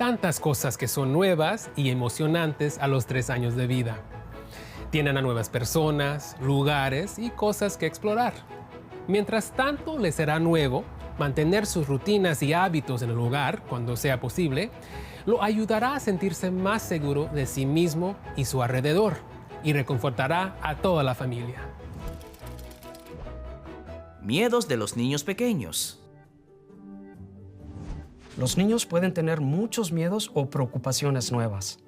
tantas cosas que son nuevas y emocionantes a los 3 años de vida. Tienen a nuevas personas, lugares y cosas que explorar. Mientras tanto, les será nuevo mantener sus rutinas y hábitos en el hogar cuando sea posible, lo ayudará a sentirse más seguro de sí mismo y su alrededor y reconfortará a toda la familia. Miedos de los niños pequeños. Los niños pueden tener muchos miedos o preocupaciones nuevas.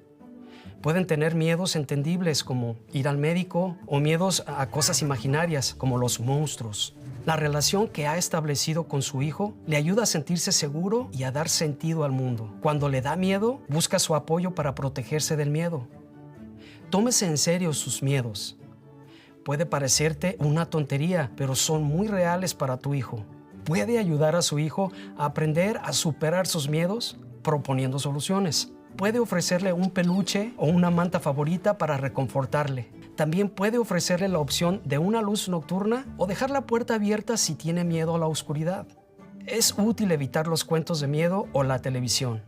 Pueden tener miedos entendibles como ir al médico o miedos a cosas imaginarias como los monstruos. La relación que ha establecido con su hijo le ayuda a sentirse seguro y a dar sentido al mundo. Cuando le da miedo, busca su apoyo para protegerse del miedo. Tómese en serio sus miedos. Puede parecerte una tontería, pero son muy reales para tu hijo. Puede ayudar a su hijo a aprender a superar sus miedos proponiendo soluciones. Puede ofrecerle un peluche o una manta favorita para reconfortarle. También puede ofrecerle la opción de una luz nocturna o dejar la puerta abierta si tiene miedo a la oscuridad. Es útil evitar los cuentos de miedo o la televisión.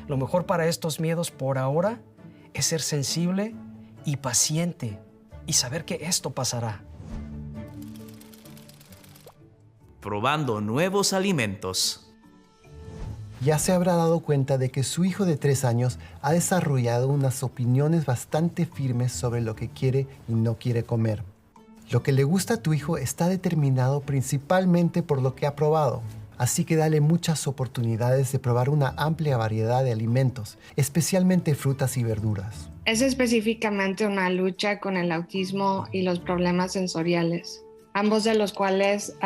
Lo mejor para estos miedos por ahora es ser sensible y paciente y saber que esto pasará. Probando nuevos alimentos. Ya se habrá dado cuenta de que su hijo de 3 años ha desarrollado unas opiniones bastante firmes sobre lo que quiere y no quiere comer. Lo que le gusta a tu hijo está determinado principalmente por lo que ha probado. Así que dale muchas oportunidades de probar una amplia variedad de alimentos, especialmente frutas y verduras. Es específicamente una lucha con el autismo y los problemas sensoriales, ambos de los cuales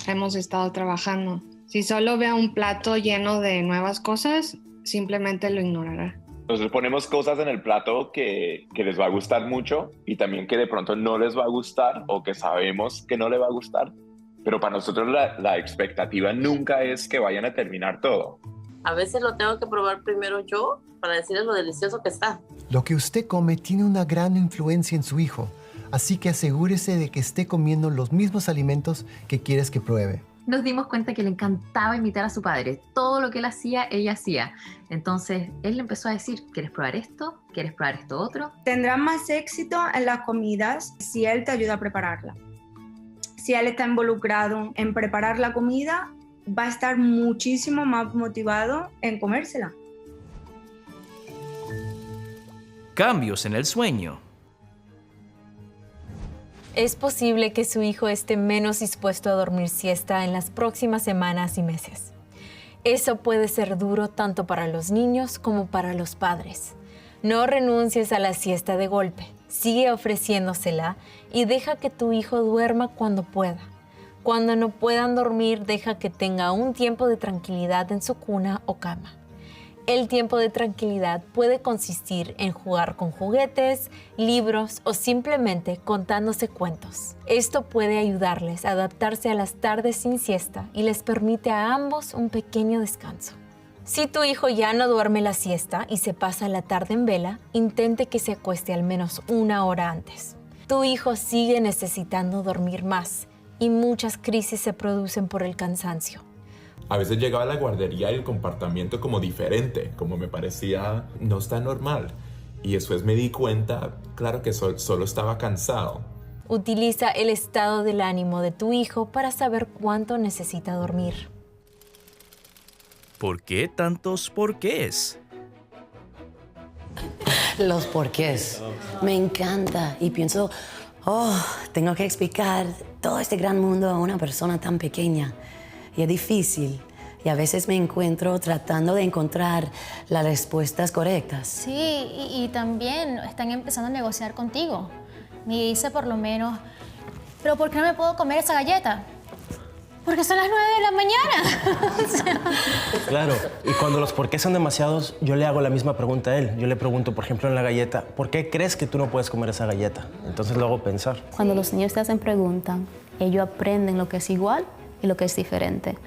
hemos estado trabajando. Si solo ve un plato lleno de nuevas cosas, simplemente lo ignorará. Nosotros ponemos cosas en el plato que les va a gustar mucho y también que de pronto no les va a gustar o que sabemos que no le va a gustar. Pero para nosotros la expectativa nunca es que vayan a terminar todo. A veces lo tengo que probar primero yo para decirles lo delicioso que está. Lo que usted come tiene una gran influencia en su hijo, así que asegúrese de que esté comiendo los mismos alimentos que quieres que pruebe. Nos dimos cuenta que le encantaba imitar a su padre. Todo lo que él hacía, ella hacía. Entonces, él le empezó a decir, ¿quieres probar esto? ¿Quieres probar esto otro? Tendrá más éxito en las comidas si él te ayuda a prepararla. Si él está involucrado en preparar la comida, va a estar muchísimo más motivado en comérsela. Cambios en el sueño. Es posible que su hijo esté menos dispuesto a dormir siesta en las próximas semanas y meses. Eso puede ser duro tanto para los niños como para los padres. No renuncies a la siesta de golpe. Sigue ofreciéndosela y deja que tu hijo duerma cuando pueda. Cuando no puedan dormir, deja que tenga un tiempo de tranquilidad en su cuna o cama. El tiempo de tranquilidad puede consistir en jugar con juguetes, libros o simplemente contándose cuentos. Esto puede ayudarles a adaptarse a las tardes sin siesta y les permite a ambos un pequeño descanso. Si tu hijo ya no duerme la siesta y se pasa la tarde en vela, intente que se acueste al menos 1 hora antes. Tu hijo sigue necesitando dormir más y muchas crisis se producen por el cansancio. A veces llegaba a la guardería y el comportamiento como diferente, como me parecía no está normal. Y después me di cuenta, claro que solo estaba cansado. Utiliza el estado del ánimo de tu hijo para saber cuánto necesita dormir. ¿Por qué tantos porqués? Los porqués. Me encanta y pienso, tengo que explicar todo este gran mundo a una persona tan pequeña. Y es difícil. Y a veces me encuentro tratando de encontrar las respuestas correctas. Sí, y también están empezando a negociar contigo. Me dice por lo menos, ¿pero por qué no me puedo comer esa galleta? Porque son las 9 de la mañana. Claro, y cuando los por qué son demasiados, yo le hago la misma pregunta a él. Yo le pregunto, por ejemplo, en la galleta, ¿por qué crees que tú no puedes comer esa galleta? Entonces lo hago pensar. Cuando los niños te hacen preguntas, ellos aprenden lo que es igual y lo que es diferente.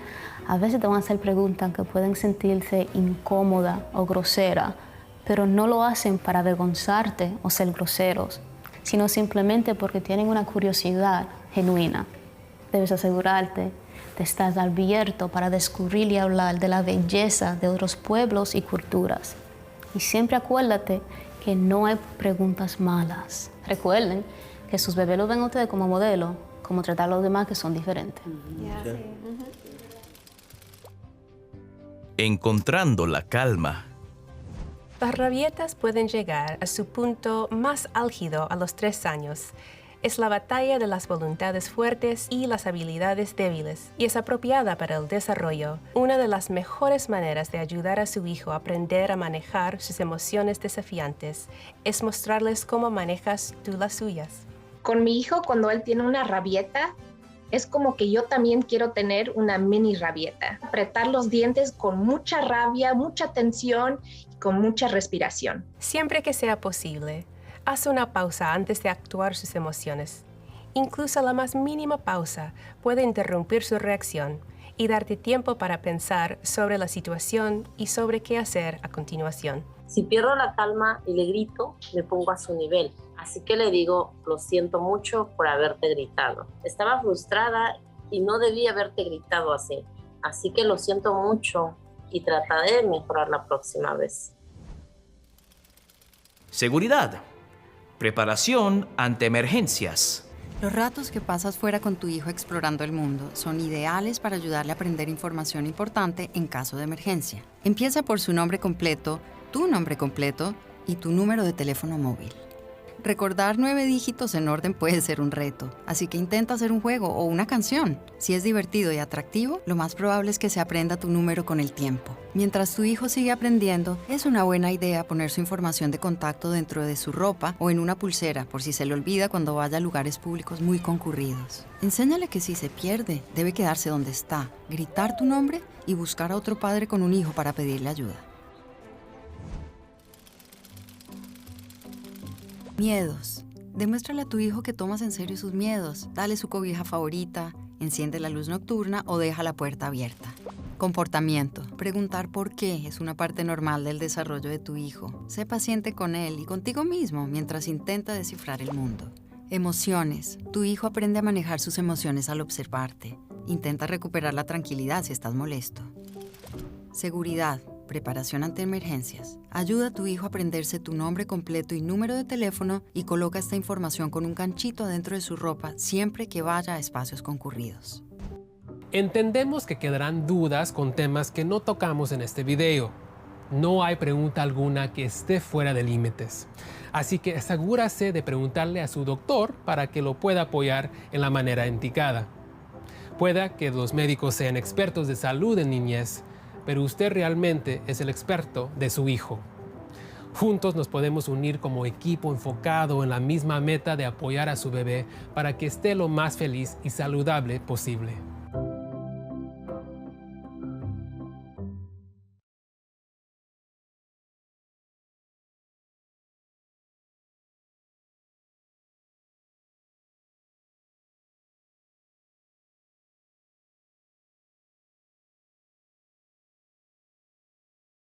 A veces te van a hacer preguntas que pueden sentirse incómodas o groseras, pero no lo hacen para avergonzarte o ser groseros, sino simplemente porque tienen una curiosidad genuina. Debes asegurarte estás abierto para descubrir y hablar de la belleza de otros pueblos y culturas. Y siempre acuérdate que no hay preguntas malas. Recuerden que sus bebés los ven a ustedes como modelo, como tratar a los demás que son diferentes. Encontrando la calma. Las rabietas pueden llegar a su punto más álgido a los 3 años. Es la batalla de las voluntades fuertes y las habilidades débiles, y es apropiada para el desarrollo. Una de las mejores maneras de ayudar a su hijo a aprender a manejar sus emociones desafiantes es mostrarles cómo manejas tú las suyas. Con mi hijo, cuando él tiene una rabieta, es como que yo también quiero tener una mini rabieta. Apretar los dientes con mucha rabia, mucha tensión y con mucha respiración. Siempre que sea posible, haz una pausa antes de actuar sus emociones. Incluso la más mínima pausa puede interrumpir su reacción y darte tiempo para pensar sobre la situación y sobre qué hacer a continuación. Si pierdo la calma y le grito, me pongo a su nivel. Así que le digo, lo siento mucho por haberte gritado. Estaba frustrada y no debía haberte gritado así. Así que lo siento mucho y trataré de mejorar la próxima vez. Seguridad. Preparación ante emergencias. Los ratos que pasas fuera con tu hijo explorando el mundo son ideales para ayudarle a aprender información importante en caso de emergencia. Empieza por su nombre completo, tu nombre completo y tu número de teléfono móvil. Recordar 9 dígitos en orden puede ser un reto, así que intenta hacer un juego o una canción. Si es divertido y atractivo, lo más probable es que se aprenda tu número con el tiempo. Mientras tu hijo sigue aprendiendo, es una buena idea poner su información de contacto dentro de su ropa o en una pulsera, por si se le olvida cuando vaya a lugares públicos muy concurridos. Enséñale que si se pierde, debe quedarse donde está, gritar tu nombre y buscar a otro padre con un hijo para pedirle ayuda. Miedos. Demuéstrale a tu hijo que tomas en serio sus miedos. Dale su cobija favorita, enciende la luz nocturna o deja la puerta abierta. Comportamiento. Preguntar por qué es una parte normal del desarrollo de tu hijo. Sé paciente con él y contigo mismo mientras intenta descifrar el mundo. Emociones. Tu hijo aprende a manejar sus emociones al observarte. Intenta recuperar la tranquilidad si estás molesto. Seguridad. Preparación ante emergencias. Ayuda a tu hijo a aprenderse tu nombre completo y número de teléfono y coloca esta información con un ganchito adentro de su ropa siempre que vaya a espacios concurridos. Entendemos que quedarán dudas con temas que no tocamos en este video. No hay pregunta alguna que esté fuera de límites. Así que asegúrese de preguntarle a su doctor para que lo pueda apoyar en la manera indicada. Pueda que los médicos sean expertos de salud en niñez, pero usted realmente es el experto de su hijo. Juntos nos podemos unir como equipo enfocado en la misma meta de apoyar a su bebé para que esté lo más feliz y saludable posible.